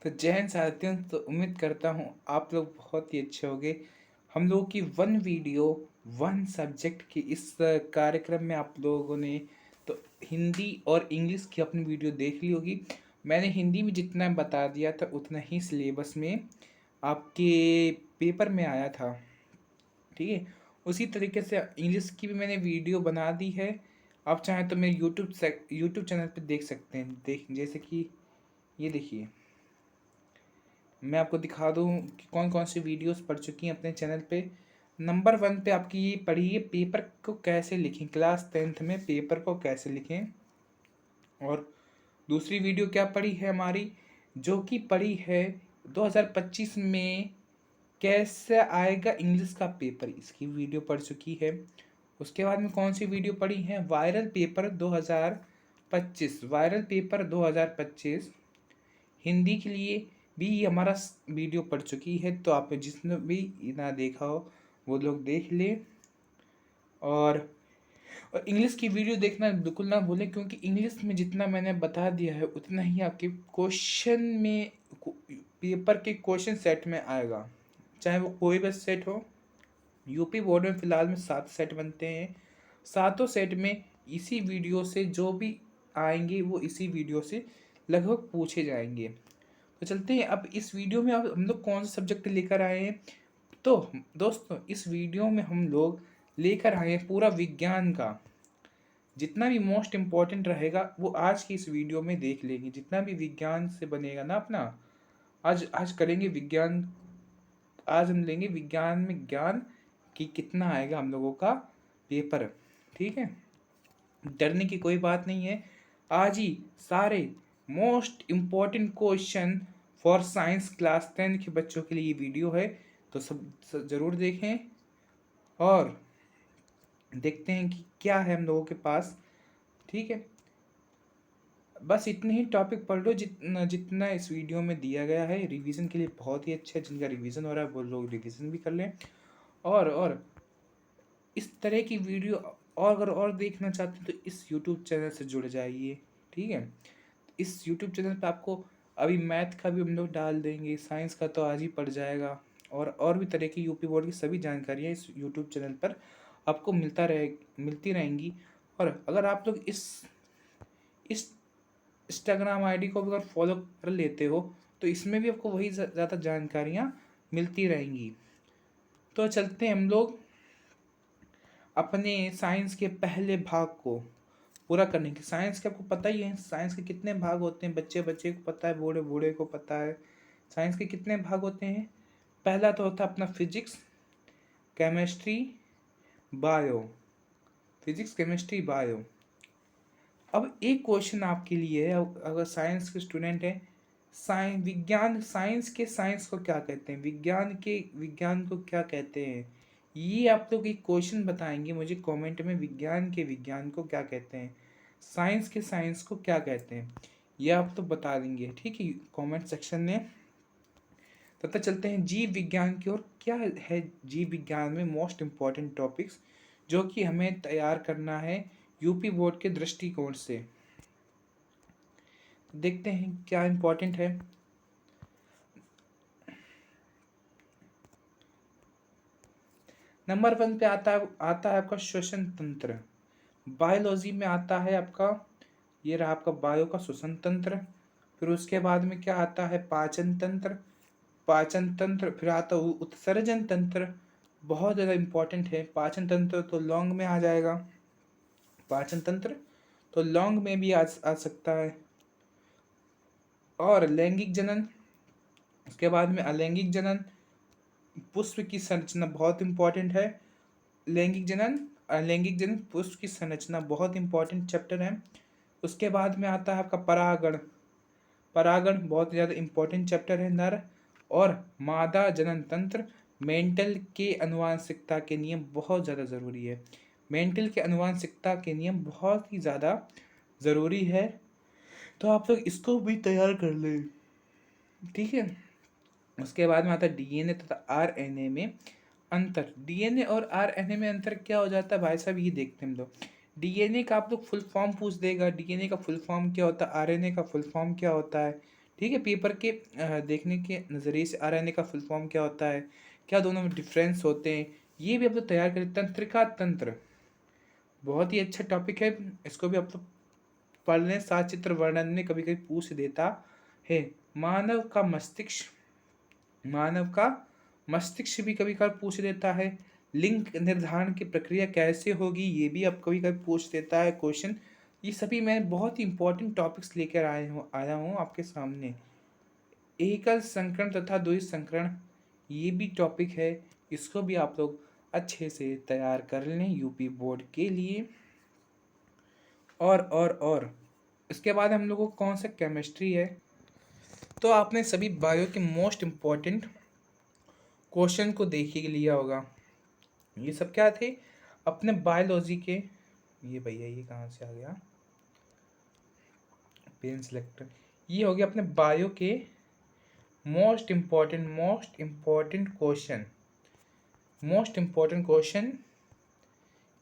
तो जय हिंद साथियों, तो उम्मीद करता हूँ आप लोग बहुत ही अच्छे होंगे। हम लोगों की वन वीडियो वन सब्जेक्ट की इस कार्यक्रम में आप लोगों ने तो हिंदी और इंग्लिश की अपनी वीडियो देख ली होगी। मैंने हिंदी में जितना बता दिया था उतना ही सिलेबस में आपके पेपर में आया था, ठीक है। उसी तरीके से इंग्लिश की भी मैंने वीडियो बना दी है। आप चाहें तो मेरे यूट्यूब चैनल पे देख सकते हैं। जैसे कि ये देखिए, मैं आपको दिखा दूँ कि कौन कौन सी वीडियोस पढ़ चुकी हैं अपने चैनल पे। नंबर 1 पे आपकी ये पढ़ी है, पेपर को कैसे लिखें, क्लास 10th में पेपर को कैसे लिखें। और दूसरी वीडियो क्या पढ़ी है हमारी, जो कि पढ़ी है 2025 में कैसे आएगा इंग्लिश का पेपर, इसकी वीडियो पढ़ चुकी है। उसके बाद में कौन सी वीडियो पढ़ी है, viral paper 2025, viral paper 2025 Hindi के लिए भी हमारा वीडियो पड़ चुकी है। तो आप जिसने भी ना देखा हो वो लोग देख ले। और इंग्लिश की वीडियो देखना बिल्कुल ना भूलें, क्योंकि इंग्लिश में जितना मैंने बता दिया है उतना ही आपके क्वेश्चन में पेपर के क्वेश्चन सेट में आएगा, चाहे वो कोई भी सेट हो। यूपी बोर्ड में फ़िलहाल में 7 सेट बनते हैं। सातों सेट में इसी वीडियो से जो भी आएंगे वो इसी वीडियो से लगभग पूछे जाएंगे। तो चलते हैं अब इस वीडियो में। अब हम लोग कौन सा सब्जेक्ट लेकर आए हैं, तो दोस्तों इस वीडियो में हम लोग लेकर आए हैं पूरा विज्ञान का। जितना भी मोस्ट इम्पोर्टेंट रहेगा वो आज की इस वीडियो में देख लेंगे। जितना भी विज्ञान से बनेगा ना अपना, आज आज करेंगे विज्ञान। आज हम लेंगे विज्ञान में ज्ञान कि कितना आएगा हम लोगों का पेपर, ठीक है। डरने की कोई बात नहीं है। आज ही सारे most important question for science class 10 के बच्चों के लिए ये वीडियो है। तो सब ज़रूर देखें और देखते हैं कि क्या है हम लोगों के पास, ठीक है। बस इतने ही टॉपिक पढ़ लो जितना जितना इस वीडियो में दिया गया है। रिवीजन के लिए बहुत ही अच्छा है, जिनका रिवीजन हो रहा है वो लोग रिवीजन भी कर लें। और इस तरह की वीडियो और अगर और देखना चाहते हैं तो इस यूट्यूब चैनल से जुड़ जाइए, ठीक है। इस यूट्यूब चैनल पे आपको अभी मैथ का भी हम लोग डाल देंगे, साइंस का तो आज ही पड़ जाएगा। और भी तरह की यूपी बोर्ड की सभी जानकारियाँ इस यूट्यूब चैनल पर आपको मिलती रहेंगी। और अगर आप लोग इस इंस्टाग्राम आईडी को भी अगर फॉलो कर लेते हो तो इसमें भी आपको वही ज़्यादा जानकारियाँ मिलती रहेंगी। तो चलते हैं हम लोग अपने साइंस के पहले भाग को पूरा करने की। साइंस के आपको पता ही है साइंस के कितने भाग होते हैं, बच्चे बच्चे को पता है, बूढ़े बूढ़े को पता है साइंस के कितने भाग होते हैं। पहला तो होता है अपना physics, chemistry, bio. Physics, chemistry, bio. अब एक क्वेश्चन आपके लिए है, अगर साइंस के स्टूडेंट हैं, साइंस के साइंस को क्या कहते हैं, विज्ञान के विज्ञान को क्या कहते हैं, ये आप लोग एक क्वेश्चन बताएंगे मुझे कमेंट में। विज्ञान के विज्ञान को क्या कहते हैं, साइंस के साइंस को क्या कहते हैं, ये आप तो बता देंगे, ठीक है, कमेंट सेक्शन में। तब तक चलते हैं जीव विज्ञान की ओर। क्या है जीव विज्ञान में मोस्ट इम्पॉर्टेंट टॉपिक्स जो कि हमें तैयार करना है यूपी बोर्ड के दृष्टिकोण से। देखते हैं क्या इम्पोर्टेंट है। नंबर 1 पे आता है आपका श्वसन तंत्र। बायोलॉजी में आता है आपका, ये रहा आपका बायो का श्वसन तंत्र। फिर उसके बाद में क्या आता है, पाचन तंत्र। पाचन तंत्र फिर आता है उत्सर्जन तंत्र, बहुत ज़्यादा इम्पोर्टेंट है। पाचन तंत्र तो लॉन्ग में आ जाएगा, पाचन तंत्र तो लॉन्ग में भी आ सकता है। और लैंगिक जनन, उसके बाद में अलैंगिक जनन, पुष्प की संरचना बहुत इंपॉर्टेंट है। लैंगिक जनन, अलैंगिक जनन, पुष्प की संरचना बहुत इंपॉर्टेंट चैप्टर है। उसके बाद में आता है आपका परागण। परागण बहुत ज़्यादा इंपॉर्टेंट चैप्टर है। नर और मादा जनन तंत्र। मेंटल के अनुवांशिकता के नियम बहुत ज़्यादा ज़रूरी है। मेंटल के अनुवांशिकता के नियम बहुत ही ज़्यादा ज़रूरी है, तो आप लोग इसको भी तैयार कर लें, ठीक है। उसके बाद में आता है डीएनए तथा आरएनए में अंतर। डीएनए और आरएनए में अंतर क्या हो जाता है भाई साहब, ये देखते हैं हम लोग। डीएनए का आप लोग फुल फॉर्म पूछ देगा, डीएनए का फुल फॉर्म क्या होता है, आरएनए का फुल फॉर्म क्या होता है, ठीक है, पेपर के देखने के नज़रिए से आरएनए का फुल फॉर्म क्या होता है, क्या दोनों में डिफरेंस होते हैं, ये भी आप लोग तैयार करें। तंत्रिका तंत्र बहुत ही अच्छा टॉपिक है, इसको भी आप लोग पढ़ लें, सात चित्र वर्णन में कभी कभी पूछ देता है। मानव का मस्तिष्क, मानव का मस्तिष्क भी कभी कभार पूछ देता है। लिंग निर्धारण की प्रक्रिया कैसे होगी, ये भी आप कभी कभी पूछ देता है क्वेश्चन। ये सभी मैं बहुत ही इंपॉर्टेंट टॉपिक्स लेकर आया हूँ आपके सामने। एकल संकरण तथा द्वि संकरण, ये भी टॉपिक है, इसको भी आप लोग अच्छे से तैयार कर लें यूपी बोर्ड के लिए। और इसके बाद हम लोगों को कौन सा केमिस्ट्री है, तो आपने सभी बायो के मोस्ट इम्पॉर्टेंट क्वेश्चन को देख ही लिया होगा। ये सब क्या थे अपने बायोलॉजी के, ये भैया ये कहाँ से आ गया पेन सिलेक्टर, ये हो गया अपने बायो के मोस्ट इम्पॉर्टेंट क्वेश्चन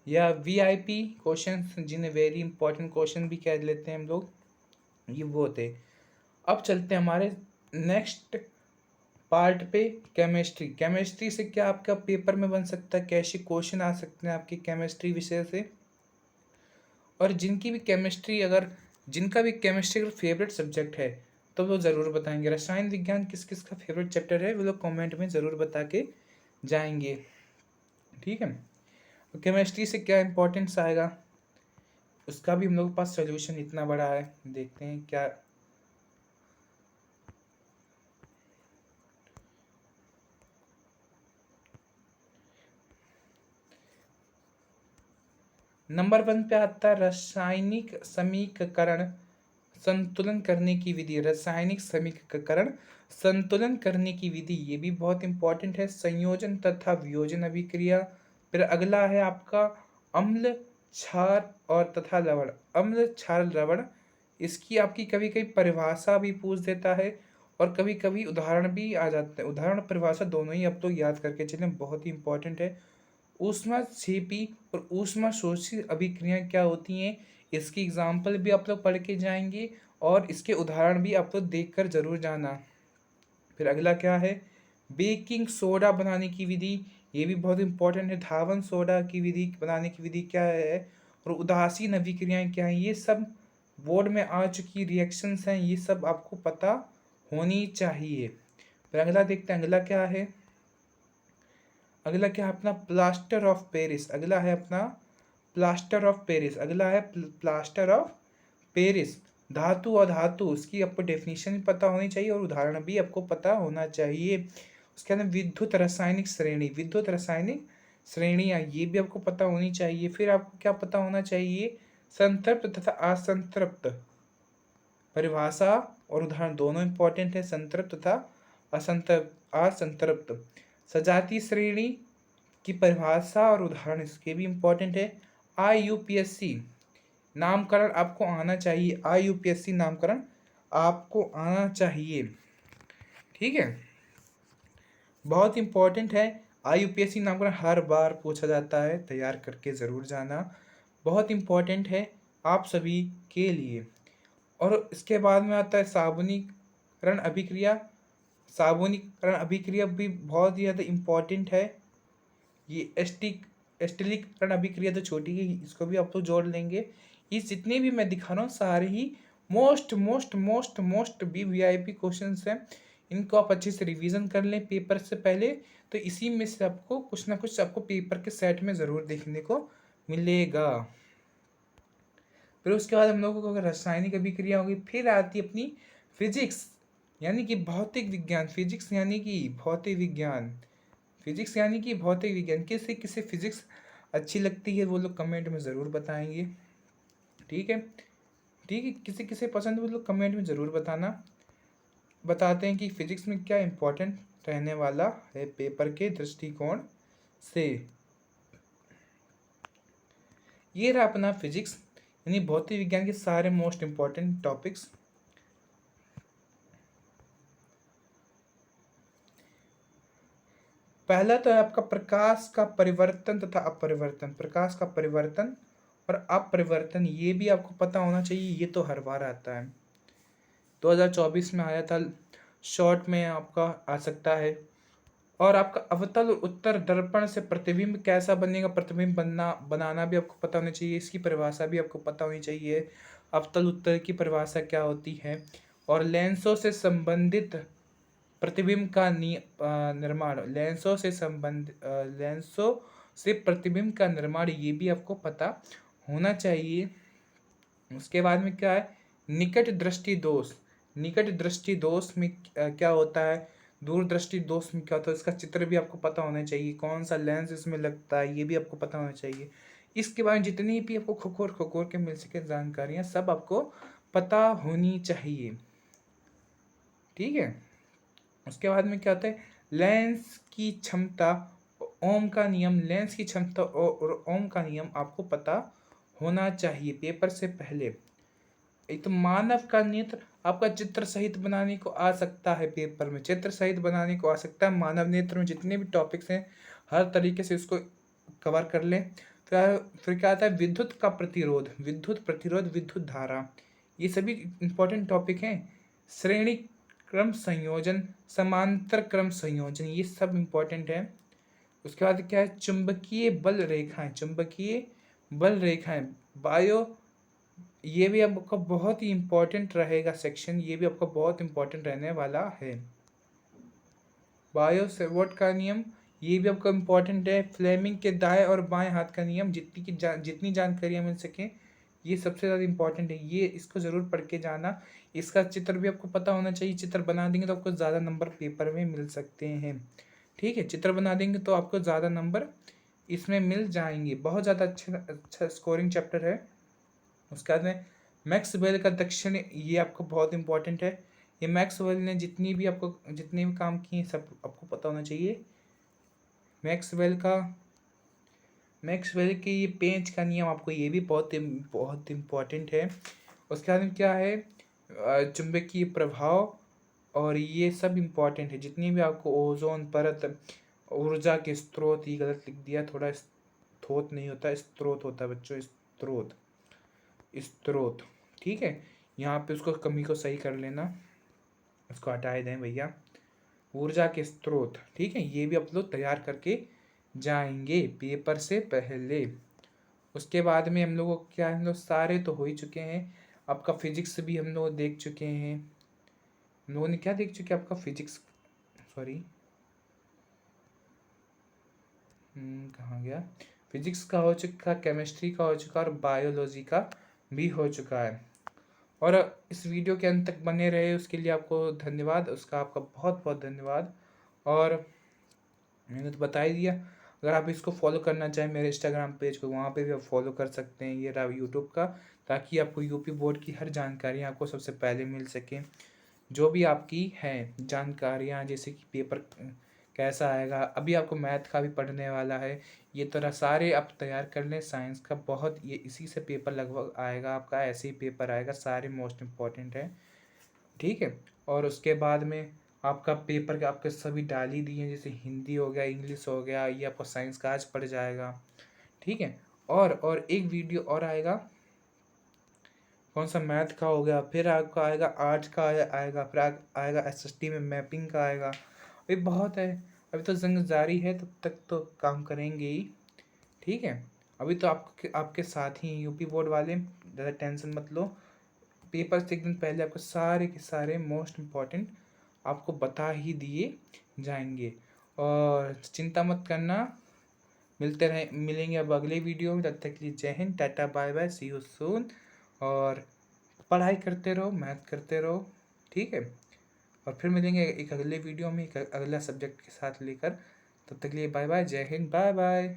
या वीआईपी क्वेश्चन, जिन्हें वेरी इंपॉर्टेंट क्वेश्चन भी कह लेते हैं हम लोग, ये वो थे। अब चलते हैं हमारे नेक्स्ट पार्ट पे, केमिस्ट्री से क्या आपका पेपर में बन सकता है, कैसे क्वेश्चन आ सकते हैं आपके केमिस्ट्री विषय से। और जिनका भी केमिस्ट्री अगर फेवरेट सब्जेक्ट है तो वो ज़रूर बताएंगे। रसायन विज्ञान किस किस का फेवरेट चैप्टर है वो लोग कमेंट में ज़रूर बता के जाएंगे। ठीक है, केमिस्ट्री से क्या इंपॉर्टेंस आएगा उसका भी हम लोग के पास सोल्यूशन इतना बड़ा है, देखते हैं क्या। नंबर 1 पे आता है रासायनिक समीकरण संतुलन करने की विधि। रासायनिक समीकरण संतुलन करने की विधि, ये भी बहुत इंपॉर्टेंट है। संयोजन तथा वियोजन अभिक्रिया। फिर अगला है आपका अम्ल क्षार और तथा लवण। अम्ल क्षार लवण, इसकी आपकी कभी कभी परिभाषा भी पूछ देता है और कभी कभी उदाहरण भी आ जाते हैं। उदाहरण परिभाषा दोनों ही आप लोग याद करके चलें, बहुत ही इंपॉर्टेंट है। ऊष्माक्षेपी और ऊष्माशोषी अभिक्रियाएं क्या होती हैं, इसकी एग्जाम्पल भी आप लोग पढ़ के जाएंगे और इसके उदाहरण भी आप लोग देख कर जरूर जाना। फिर अगला क्या है, बेकिंग सोडा बनाने की विधि, ये भी बहुत इंपॉर्टेंट है। धावन सोडा की विधि बनाने की विधि क्या है और उदासीन अभिक्रियाएं क्या हैं, ये सब बोर्ड में आ चुकी रिएक्शंस हैं, ये सब आपको पता होनी चाहिए। फिर अगला देखते हैं, अगला क्या है अपना प्लास्टर ऑफ पेरिस। अगला है अपना प्लास्टर ऑफ पेरिस। अगला है प्लास्टर ऑफ पेरिस। धातु और धातु, उसकी आपको डेफिनेशन भी पता होनी चाहिए और उदाहरण भी आपको पता होना चाहिए। उसके अंदर विद्युत रासायनिक श्रेणियाँ, ये भी आपको पता होनी चाहिए। फिर आपको क्या पता होना चाहिए, संतृप्त तथा असंतृप्त परिभाषा और उदाहरण दोनों इंपॉर्टेंट है। संतृप्त तथा असंतृप्त सजातीय श्रेणी की परिभाषा और उदाहरण इसके भी इंपॉर्टेंट है। IUPAC नामकरण आपको आना चाहिए, IUPAC नामकरण आपको आना चाहिए। ठीक है, बहुत इंपॉर्टेंट है। IUPAC नामकरण हर बार पूछा जाता है, तैयार करके ज़रूर जाना, बहुत इंपॉर्टेंट है आप सभी के लिए। और इसके बाद में आता है साबुनीकरण अभिक्रिया भी बहुत ही ज़्यादा इम्पॉर्टेंट है। ये एस्टिलीकरण अभिक्रिया तो छोटी है, इसको भी आप लोग जोड़ लेंगे। ये जितने भी मैं दिखा रहा हूँ सारे ही मोस्ट VVIP क्वेश्चन हैं, इनको आप अच्छे से रिवीजन कर लें पेपर से पहले, तो इसी में से आपको कुछ ना कुछ आपको पेपर के सेट में ज़रूर देखने को मिलेगा। फिर उसके बाद हम लोगों को रासायनिक अभिक्रिया होगी। फिर आती है अपनी फिजिक्स यानी कि भौतिक विज्ञान। फिजिक्स यानी कि भौतिक विज्ञान किसे फिजिक्स अच्छी लगती है वो लोग कमेंट में ज़रूर बताएंगे। ठीक है, किसे किसे पसंद वो लोग कमेंट में ज़रूर बताते हैं कि फिजिक्स में क्या इम्पोर्टेंट रहने वाला है पेपर के दृष्टिकोण से। ये रहा अपना फिजिक्स यानी भौतिक विज्ञान के सारे मोस्ट इम्पॉर्टेंट टॉपिक्स। पहला तो है आपका प्रकाश का परिवर्तन तथा अपरिवर्तन। प्रकाश का परिवर्तन और अपरिवर्तन, ये भी आपको पता होना चाहिए, ये तो हर बार आता है। 2024 में आया था। शॉर्ट में आपका आ सकता है। और आपका अवतल उत्तर दर्पण से प्रतिबिंब कैसा बनेगा, प्रतिबिंब बनाना भी आपको पता होना चाहिए, इसकी परिभाषा भी आपको पता होनी चाहिए, अवतल उत्तर की परिभाषा क्या होती है। और लेंसों से संबंधित प्रतिबिंब का निर्माण, लेंसों से प्रतिबिंब का निर्माण, ये भी आपको पता होना चाहिए। उसके बाद में क्या है, निकट दृष्टि दोष। निकट दृष्टि दोष में क्या होता है, दूरदृष्टि दोष में क्या होता है, इसका चित्र भी आपको पता होना चाहिए, कौन सा लेंस इसमें लगता है ये भी आपको पता होना चाहिए। इसके बारे में जितनी भी आपको खकोर खकोर के मिल सके जानकारियाँ सब आपको पता होनी चाहिए। ठीक है। उसके बाद में क्या होता है, लेंस की क्षमता, ओम का नियम, लेंस की क्षमता और ओम का नियम आपको पता होना चाहिए पेपर से पहले। एक तो मानव का नेत्र आपका चित्र सहित बनाने को आ सकता है, पेपर में चित्र सहित बनाने को आ सकता है। मानव नेत्र में जितने भी टॉपिक्स हैं हर तरीके से इसको कवर कर लें। फिर क्या आता है, विद्युत का प्रतिरोध, विद्युत प्रतिरोध, विद्युत धारा, ये सभी इंपॉर्टेंट टॉपिक हैं। श्रेणी क्रम संयोजन, समांतर क्रम संयोजन, ये सब इंपॉर्टेंट है। उसके बाद क्या है, चुंबकीय बल रेखाएं, चुंबकीय बल रेखाएं, बायो, ये भी आपका बहुत ही इंपॉर्टेंट रहेगा सेक्शन, ये भी आपका बहुत इंपॉर्टेंट रहने वाला है। बायो सेवोट का नियम, ये भी आपका इंपॉर्टेंट है। फ्लेमिंग के दाएं और बाएं हाथ का नियम, जितनी जानकारियाँ मिल सकें ये सबसे ज़्यादा इंपॉर्टेंट है, ये इसको ज़रूर पढ़ के जाना। इसका चित्र भी आपको पता होना चाहिए, चित्र बना देंगे तो आपको ज़्यादा नंबर पेपर में मिल सकते हैं। ठीक है, चित्र बना देंगे तो आपको ज़्यादा नंबर इसमें मिल जाएंगे, बहुत ज़्यादा अच्छा स्कोरिंग चैप्टर है। उसके बाद में मैक्सवेल का दक्षिण, ये आपको बहुत इंपॉर्टेंट है। ये मैक्सवेल ने जितने भी काम किए सब आपको पता होना चाहिए। मैक्सवेल के ये पेंच का नियम, आपको ये भी बहुत इम्पोर्टेंट है। उसके बाद में क्या है, चुंबकीय प्रभाव, और ये सब इम्पोर्टेंट है जितनी भी आपको, ओजोन परत, ऊर्जा के स्रोत, ये गलत लिख दिया थोड़ा, स्रोत नहीं होता स्रोत होता है बच्चों, स्रोत। ठीक है, यहाँ पे उसको कमी को सही कर लेना, उसको हटा दें भैया, ऊर्जा के स्रोत। ठीक है, ये भी आप लोग तैयार करके जाएंगे पेपर से पहले। उसके बाद में हम लोगों को क्या, हम लोग सारे तो हो ही चुके हैं। आपका फिजिक्स भी हम लोग देख चुके हैं। हम लोगों ने क्या देख चुके हैं, आपका फिजिक्स, सॉरी कहाँ गया, फिजिक्स का हो चुका, केमिस्ट्री का हो चुका और बायोलॉजी का भी हो चुका है। और इस वीडियो के अंत तक बने रहे उसके लिए आपको धन्यवाद, उसका आपका बहुत बहुत धन्यवाद। और मैंने तो बता ही दिया, अगर आप इसको फॉलो करना चाहें मेरे इंस्टाग्राम पेज को, वहाँ पे भी आप फॉलो कर सकते हैं, ये रहा यूट्यूब का, ताकि आपको यूपी बोर्ड की हर जानकारी आपको सबसे पहले मिल सके। जो भी आपकी है जानकारियाँ, जैसे कि पेपर कैसा आएगा, अभी आपको मैथ का भी पढ़ने वाला है, ये तरह सारे आप तैयार कर लें। साइंस का बहुत, ये इसी से पेपर लगभग आएगा आपका, ऐसे ही पेपर आएगा, सारे मोस्ट इम्पॉर्टेंट है। ठीक है, और उसके बाद में आपका पेपर के आपके सभी डाल ही दिए, जैसे हिंदी हो गया, इंग्लिश हो गया, ये आपको साइंस का आज पड़ जाएगा। ठीक है, और एक वीडियो और आएगा, कौन सा, मैथ का हो गया, फिर आपका आएगा आर्ट का आएगा, फिर आएगा एसएसटी में मैपिंग का आएगा। अभी बहुत है, अभी तो जंग जारी है, तब तक तो काम करेंगे ही। ठीक है, अभी तो आपके साथ ही यूपी बोर्ड वाले, ज़्यादा टेंशन मत लो। पेपर से एक दिन पहले आपको सारे के सारे मोस्ट इम्पॉर्टेंट आपको बता ही दिए जाएंगे, और चिंता मत करना। मिलेंगे अब अगले वीडियो में, तब तक के लिए जय हिंद, tata bye bye, see you soon. और पढ़ाई करते रहो, मैथ करते रहो। ठीक है, और फिर मिलेंगे एक अगले वीडियो में एक अगला सब्जेक्ट के साथ लेकर। तब तक के लिए बाय बाय, जय हिंद, बाय बाय।